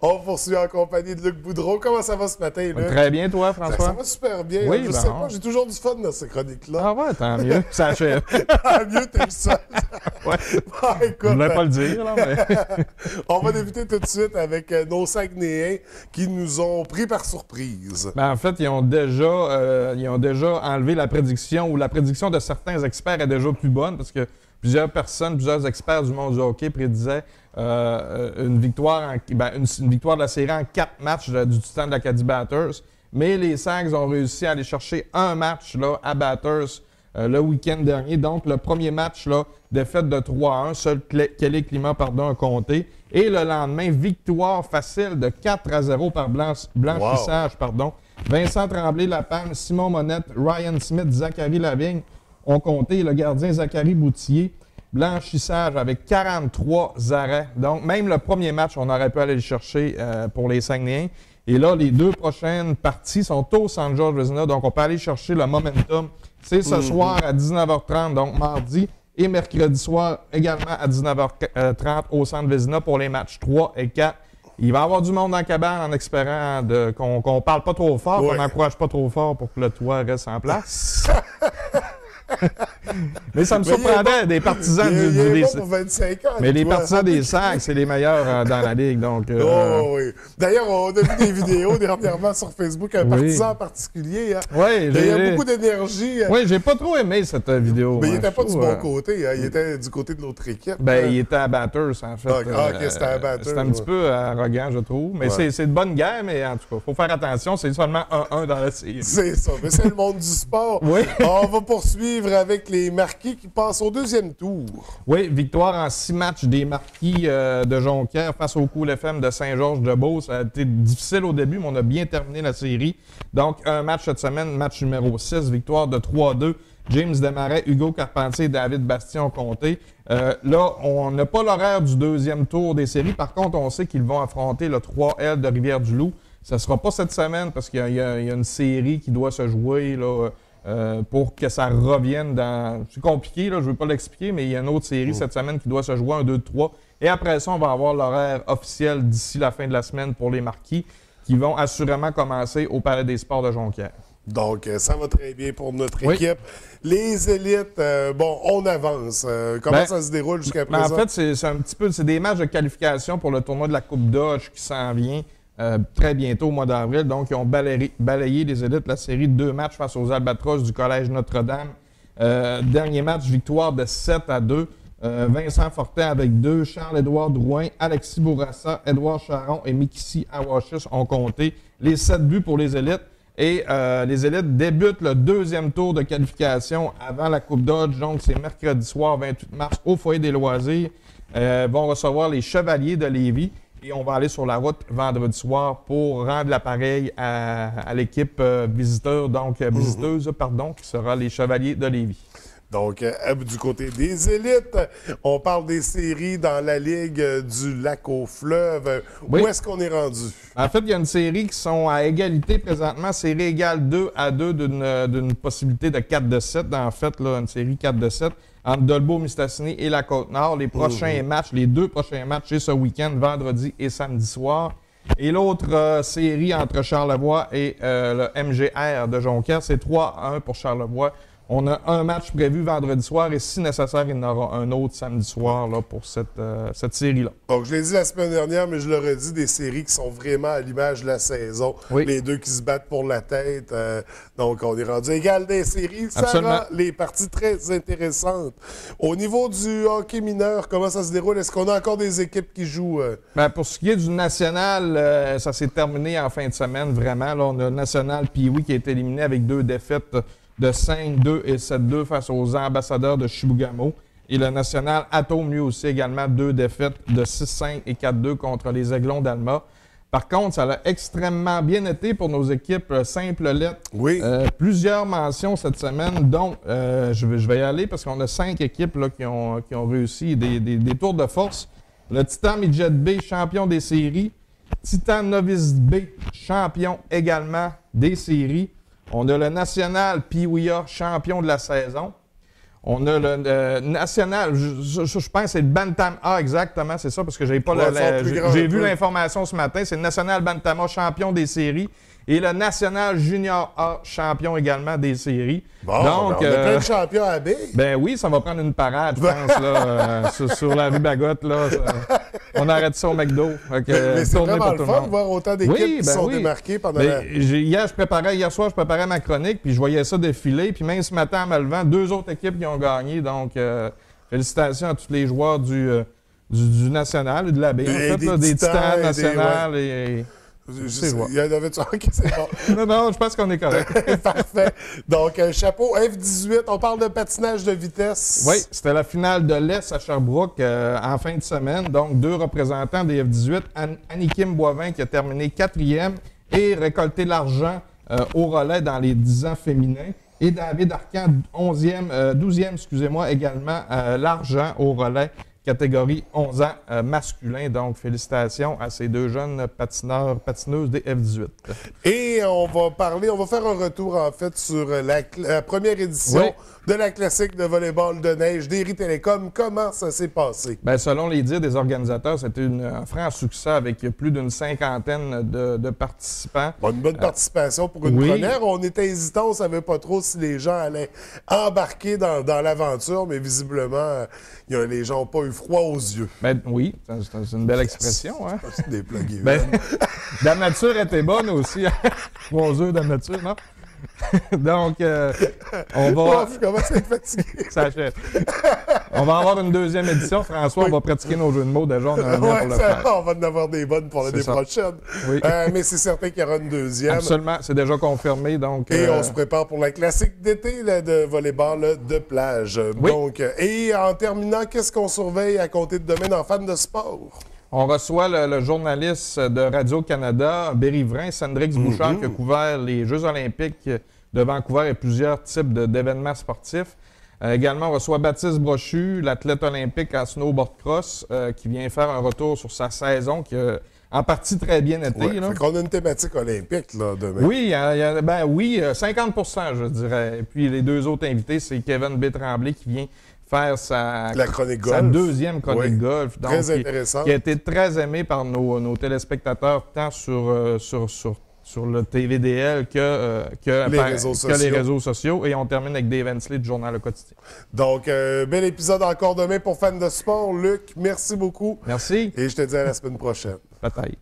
On poursuit en compagnie de Luc Boudreau. Comment ça va ce matin, Luc? Très bien, toi, François? Ça va super bien. Oui, je sais pas, j'ai toujours du fun dans ces chroniques-là. Ah ouais, tant mieux. Ça achève. Tant mieux, t'es le seul. Ouais. Bon, écoute, Je voulais pas le dire, là, mais... on va débuter tout de suite avec nos Saguenayens qui nous ont pris par surprise. Ben, en fait, ils ont déjà enlevé la prédiction, ou la prédiction de certains experts est déjà plus bonne, parce que plusieurs experts du monde du hockey prédisaient une victoire de la série en 4 matchs du Titan de l'Acadie Batters. Mais les Sags ont réussi à aller chercher un match là, à Batters le week-end dernier. Donc, le premier match, là, défaite de 3-1, seul Kelly Climat a compté. Et le lendemain, victoire facile de 4-0 par blanchissage. Wow. Vincent Tremblay-Lapalme, Simon Monette, Ryan Smith, Zachary Lavigne ont compté. Le gardien Zachary Boutier, blanchissage avec 43 arrêts. Donc, même le premier match, on aurait pu aller le chercher pour les Saguenayens. Et là, les 2 prochaines parties sont au San George Vezina. Donc, on peut aller chercher le momentum. C'est ce soir à 19h30, donc mardi, et mercredi soir également à 19h30 au Centre Vezina pour les matchs 3 et 4. Il va y avoir du monde dans la cabane en espérant qu'on parle pas trop fort, qu'on n'encourage pas trop fort pour que le toit reste en place. Mais ça me surprendrait, des partisans des pour 25 ans. Mais les partisans des Sags, c'est les meilleurs dans la ligue. Donc, Oh, oui. D'ailleurs, on a vu des vidéos dernièrement sur Facebook, un partisan en particulier. Hein. Oui, il y a beaucoup d'énergie. Oui, j'ai pas trop aimé cette vidéo. Mais il n'était pas du bon côté. Hein. Il était du côté de l'autre équipe. Ben, il était à Batters, en fait. C'était à Batters. C'était un petit peu arrogant, je trouve. Mais c'est de bonne guerre, mais en tout cas, il faut faire attention. C'est seulement 1-1 dans la série. C'est ça. Mais c'est le monde du sport. Oui. On va poursuivre avec les Marquis qui passent au deuxième tour. Oui, victoire en 6 matchs des Marquis de Jonquière face au Cool FM de Saint-Georges-de-Beauce. Ça a été difficile au début, mais on a bien terminé la série. Donc, un match cette semaine, match numéro 6, victoire de 3-2. James Desmarais, Hugo Carpentier et David Bastien ont compté. Là, on n'a pas l'horaire du deuxième tour des séries. Par contre, on sait qu'ils vont affronter le 3L de Rivière-du-Loup. Ça ne sera pas cette semaine parce qu'il y a une série qui doit se jouer là, pour que ça revienne dans... C'est compliqué, là, je ne veux pas l'expliquer, mais il y a une autre série cette semaine qui doit se jouer, 1, 2, 3. Et après ça, on va avoir l'horaire officiel d'ici la fin de la semaine pour les Marquis qui vont assurément commencer au Palais des Sports de Jonquière. Donc, ça va très bien pour notre équipe. Les élites, on avance. Comment ça se déroule jusqu'à présent? En fait, c'est des matchs de qualification pour le tournoi de la Coupe Dodge qui s'en vient. Très bientôt au mois d'avril. Donc, ils ont balayé les élites la série de 2 matchs face aux Albatros du Collège Notre-Dame. Dernier match, victoire de 7-2. Vincent Fortin avec 2, Charles-Édouard Drouin, Alexis Bourassa, Édouard Charon et Mikissi Awashis ont compté les 7 buts pour les élites. Et les élites débutent le deuxième tour de qualification avant la Coupe Dodge. Donc, c'est mercredi soir, 28 mars, au Foyer des loisirs. Vont recevoir les Chevaliers de Lévis. Et on va aller sur la route vendredi soir pour rendre l'appareil à l'équipe visiteuse, qui sera les Chevaliers de Lévis. Donc, du côté des élites, on parle des séries dans la Ligue du Lac-aux-Fleuves. Oui. Où est-ce qu'on est rendu? En fait, il y a une série qui sont à égalité présentement. Série égale 2-2 d'une possibilité de 4-7. En fait, là, une série 4-7 entre Dolbeau-Mistassini et la Côte-Nord. Les prochains matchs, les 2 prochains matchs, c'est ce week-end, vendredi et samedi soir. Et l'autre série entre Charlevoix et le MGR de Jonquière, c'est 3-1 pour Charlevoix. On a un match prévu vendredi soir et si nécessaire, il y en aura un autre samedi soir là, pour cette série-là. Donc, je l'ai dit la semaine dernière, mais je l'aurais dit, des séries qui sont vraiment à l'image de la saison. Oui. Les 2 qui se battent pour la tête. Donc, on est rendu égal des séries. Ça Absolument. rend les parties très intéressantes. Au niveau du hockey mineur, comment ça se déroule? Est-ce qu'on a encore des équipes qui jouent? Pour ce qui est du national, ça s'est terminé en fin de semaine, vraiment. Là, on a le national Pee-Wee qui a été éliminé avec 2 défaites de 5-2 et 7-2 face aux ambassadeurs de Chibougamau. Et le national Atome, lui aussi, également 2 défaites de 6-5 et 4-2 contre les Aiglons d'Alma. Par contre, ça a extrêmement bien été pour nos équipes simples lettres. Oui. Plusieurs mentions cette semaine, dont je vais y aller parce qu'on a 5 équipes là, qui ont réussi des tours de force. Le Titan Midget B, champion des séries. Titan Novice B, champion également des séries. On a le National Pee-Wee A, champion de la saison. On a le national, je pense que c'est le Bantam A, exactement, c'est ça, parce que j'ai pas j'ai vu l'information ce matin. C'est le national Bantam A, champion des séries, et le national Junior A, champion également des séries. Bon, donc, on a plein de champions à B. Ben oui, ça va prendre une parade, je pense, là, sur la rue Bagotte. Là, on arrête ça au McDo. Mais c'est vraiment le fun de voir autant d'équipes qui sont démarquées pendant la... Hier soir, je préparais ma chronique, puis je voyais ça défiler. Puis même ce matin, en me levant, 2 autres équipes qui ont gagné. Donc, félicitations à tous les joueurs du national, de la B, en fait, là, des Titans nationales et il y en avait-tu? OK, c'est bon. Non, je pense qu'on est correct. Parfait. Donc, chapeau F18, on parle de patinage de vitesse. Oui, c'était la finale de l'Est à Sherbrooke en fin de semaine. Donc, 2 représentants des F18. Annie-Kim Boivin qui a terminé 4e et récolté l'argent au relais dans les 10 ans féminins. Et David Arcan, 12e, excusez-moi, également l'argent au relais catégorie 11 ans masculin. Donc, félicitations à ces 2 jeunes patineuses des F18. Et on va faire un retour, en fait, sur la première édition de la classique de volleyball de neige d'Erie Télécom. Comment ça s'est passé? Bien, selon les dires des organisateurs, c'était un franc succès avec plus d'une 50aine de participants. Bon, une bonne participation pour une première. On était hésitants, on ne savait pas trop si les gens allaient embarquer dans l'aventure, mais visiblement, les gens n'ont pas eu froid aux yeux. Ben, oui, c'est une belle expression. Hein? C'est des plugs. Dame Nature était bonne aussi. Froid aux yeux, Dame Nature, non? Donc, on va... Ouf, comment c'est fatigué? Ça achève. On va avoir une 2e édition. François, on va pratiquer nos jeux de mots. Déjà, on a un pour le faire. On va en avoir des bonnes pour l'année prochaine. Oui. Mais c'est certain qu'il y aura une 2e. Absolument, c'est déjà confirmé. Donc, et on se prépare pour la classique d'été de volleyball de plage. Oui. Donc, et en terminant, qu'est-ce qu'on surveille à compter de demain dans Fans de sport? On reçoit le journaliste de Radio-Canada, Berry-Vrin, Sandrix Bouchard, qui a couvert les Jeux olympiques de Vancouver et plusieurs types d'événements sportifs. Également, on reçoit Baptiste Brochu, l'athlète olympique en snowboard cross, qui vient faire un retour sur sa saison, qui a en partie très bien été. Ouais, fait qu'on a une thématique olympique là, demain. Oui, 50%, je dirais. Et puis les 2 autres invités, c'est Kevin B. Tremblay qui vient faire sa 2e chronique golf. Donc, très intéressant. Qui a été très aimé par nos téléspectateurs, tant sur le TVDL que les réseaux sociaux. Et on termine avec Dave Hensley du Journal Le Quotidien. Donc, bel épisode encore demain pour Fans de sport. Luc, merci beaucoup. Merci. Et je te dis à la semaine prochaine. Bataille.